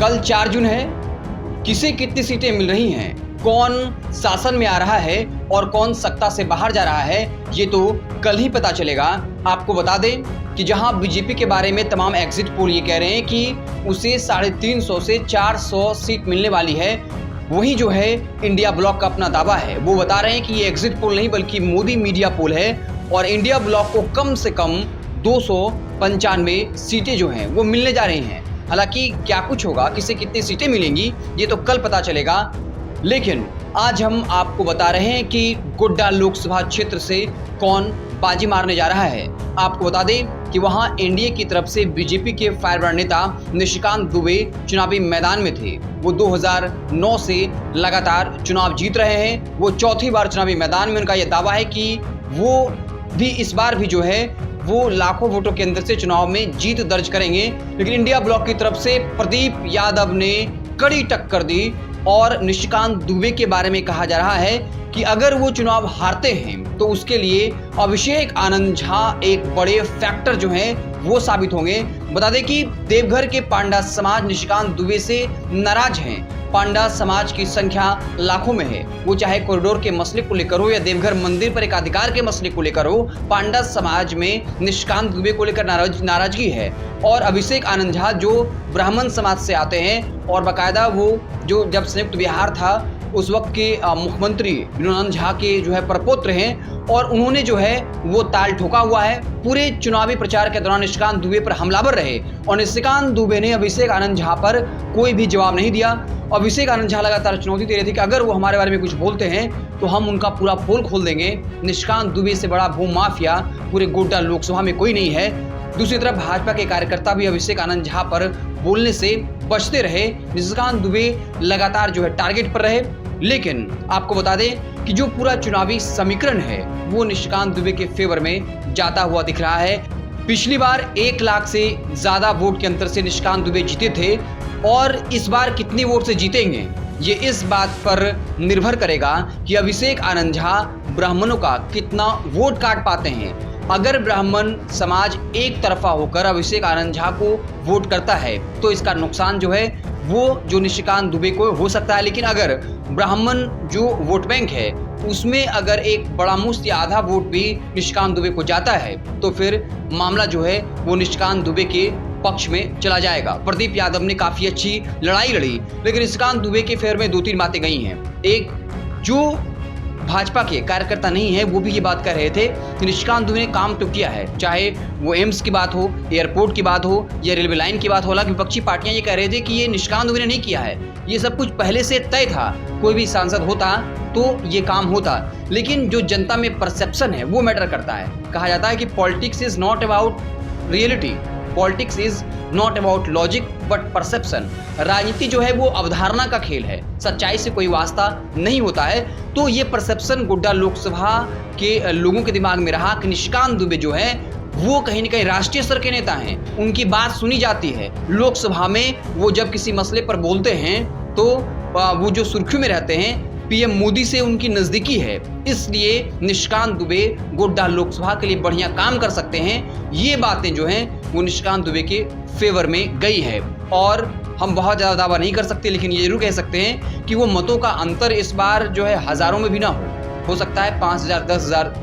कल 4 जून है। किसे कितनी सीटें मिल रही हैं, कौन शासन में आ रहा है और कौन सत्ता से बाहर जा रहा है, ये तो कल ही पता चलेगा। आपको बता दें कि जहां बीजेपी के बारे में तमाम एग्जिट पोल ये कह रहे हैं कि उसे 350 से 400 सीट मिलने वाली है, वहीं जो है इंडिया ब्लॉक का अपना दावा है। वो बता रहे हैं कि ये एग्जिट पोल नहीं बल्कि मोदी मीडिया पोल है और इंडिया ब्लॉक को कम से कम 295 सीटें जो हैं वो मिलने जा रही हैं। हालांकि क्या कुछ होगा, किसे कितनी सीटें मिलेंगी, ये तो कल पता चलेगा। लेकिन आज हम आपको बता रहे हैं कि गोड्डा लोकसभा क्षेत्र से कौन बाजी मारने जा रहा है। आपको बता दें कि वहां एनडीए की तरफ से बीजेपी के फायरब्रांड नेता निशिकांत दुबे चुनावी मैदान में थे। वो 2009 से लगातार चुनाव जीत रहे हैं। वो चौथी बार चुनावी मैदान में, उनका यह दावा है कि वो भी इस बार भी जो है वो लाखों वोटों के अंदर से चुनाव में जीत दर्ज करेंगे। लेकिन इंडिया ब्लॉक की तरफ से प्रदीप यादव ने कड़ी टक्कर दी और निशिकांत दुबे के बारे में कहा जा रहा है कि अगर वो चुनाव हारते हैं तो उसके लिए अभिषेक आनंद झा एक बड़े फैक्टर जो हैं वो साबित होंगे। बता दें कि देवघर के पांडा समाज निशिकांत दुबे से नाराज हैं। पांडा समाज की संख्या लाखों में है। वो चाहे कॉरिडोर के मसले को लेकर हो या देवघर मंदिर पर एकाधिकार के मसले को लेकर हो, पांडा समाज में निशिकांत दुबे को लेकर नाराजगी है। और अभिषेक आनंद झा जो ब्राह्मण समाज से आते हैं और बाकायदा वो जो जब संयुक्त बिहार था उस वक्त के मुख्यमंत्री विनोद झा के जो है परपौत्र हैं और उन्होंने जो है वो ताल ठोका हुआ है। पूरे चुनावी प्रचार के दौरान निशिकांत दुबे पर हमलावर रहे और निशिकांत दुबे ने अभिषेक आनंद झा पर कोई भी जवाब नहीं दिया। अभिषेक आनंद झा लगातार चुनौती दे रहे थे कि अगर वो हमारे बारे में कुछ बोलते हैं तो हम उनका पूरा पोल खोल देंगे। निशिकांत दुबे से बड़ा भू माफिया पूरे गोड्डा लोकसभा में कोई नहीं है। दूसरी तरफ भाजपा के कार्यकर्ता भी अभिषेक आनंद झा पर बोलने से बचते रहे। निशिकांत दुबे लगातार जो है टारगेट पर रहे। लेकिन आपको बता दें कि जो पूरा चुनावी समीकरण है वो निशिकांत दुबे के फेवर में जाता हुआ दिख रहा है। पिछली बार 1 लाख से ज्यादा वोट के अंतर से निशिकांत दुबे जीते थे और इस बार कितनी वोट से जीतेंगे ये इस बात पर निर्भर करेगा कि अभिषेक आनंद झा ब्राह्मणों का कितना वोट काट पाते हैं। अगर ब्राह्मण समाज एक तरफा होकर अभिषेक आनंद झा को वोट करता है तो इसका नुकसान जो है वो जो निशिकांत दुबे को हो सकता है। लेकिन अगर ब्राह्मण जो वोट बैंक है उसमें अगर एक बड़ा मुश्त या आधा वोट भी निशिकांत दुबे को जाता है तो फिर मामला जो है वो निशिकांत दुबे के पक्ष में चला जाएगा। प्रदीप यादव ने काफी अच्छी लड़ाई लड़ी लेकिन निशिकांत दुबे के फेवर में 2-3 बातें गई हैं। एक, जो भाजपा के कार्यकर्ता नहीं है वो भी ये बात कर रहे थे कि निशिकांत दुबे ने काम तो किया है, चाहे वो एम्स की बात हो, एयरपोर्ट की बात हो या रेलवे लाइन की बात हो। हालांकि विपक्षी पार्टियां ये कह रहे थे कि ये निशिकांत दुबे ने नहीं किया है, ये सब कुछ पहले से तय था। कोई भी सांसद होता तो ये काम होता। लेकिन जो जनता में परसेप्शन है वो मैटर करता है। कहा जाता है कि politics is not about reality, politics is not about logic but perception. राजनीति जो है वो अवधारणा का खेल है, सच्चाई से कोई वास्ता नहीं होता है। तो ये परसेप्शन गोड्डा लोकसभा के लोगों के दिमाग में रहा कि निशिकांत दुबे जो है वो कहीं न कहीं राष्ट्रीय स्तर के नेता हैं, उनकी बात सुनी जाती है। लोकसभा में वो जब किसी मसले पर बोलते हैं तो वो जो सुर्खियों में रहते हैं, पीएम मोदी से उनकी नजदीकी है, इसलिए निशिकांत दुबे गोड्डा लोकसभा के लिए बढ़िया काम कर सकते हैं। ये बातें जो हैं वो निशिकांत दुबे के फेवर में गई है। और हम बहुत ज़्यादा दावा नहीं कर सकते लेकिन ये जरूर कह सकते हैं कि वो मतों का अंतर इस बार जो है हज़ारों में भी ना हो सकता है 5,000 10,000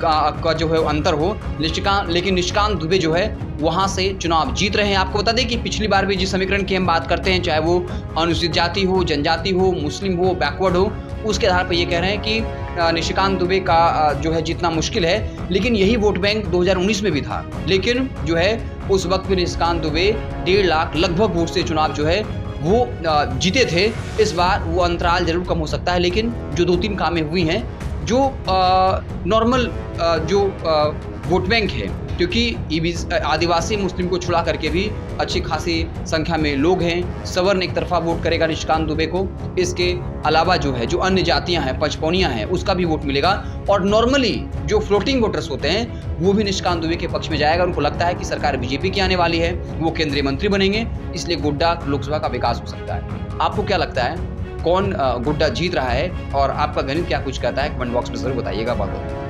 का जो है अंतर हो। लेकिन निशिकांत दुबे जो है वहाँ से चुनाव जीत रहे हैं। आपको बता दें कि पिछली बार भी जिस समीकरण की हम बात करते हैं, चाहे वो अनुसूचित जाति हो, जनजाति हो, मुस्लिम हो, बैकवर्ड हो, उसके आधार पर ये कह रहे हैं कि निशिकांत दुबे का जो है जीतना मुश्किल है। लेकिन यही वोट बैंक 2019 में भी था, लेकिन जो है उस वक्त भी निशिकांत दुबे 1.5 लाख लगभग वोट से चुनाव जो है वो जीते थे। इस बार वो अंतराल जरूर कम हो सकता है लेकिन जो 2-3 कामें हुई हैं, जो नॉर्मल जो वोट बैंक है, क्योंकि आदिवासी मुस्लिम को छुड़ा करके भी अच्छी खासी संख्या में लोग हैं। सवर्ण एक तरफा वोट करेगा निशिकांत दुबे को। इसके अलावा जो है जो अन्य जातियां हैं, पचपौनियां हैं, उसका भी वोट मिलेगा। और नॉर्मली जो फ्लोटिंग वोटर्स होते हैं वो भी निशिकांत दुबे के पक्ष में जाएगा। उनको लगता है कि सरकार बीजेपी की आने वाली है, वो केंद्रीय मंत्री बनेंगे, इसलिए गोड्डा लोकसभा का विकास हो सकता है। आपको क्या लगता है, कौन गोड्डा जीत रहा है और आपका गणित क्या कुछ कहता है? कमेंट बॉक्स में जरूर बताइएगा। बहुत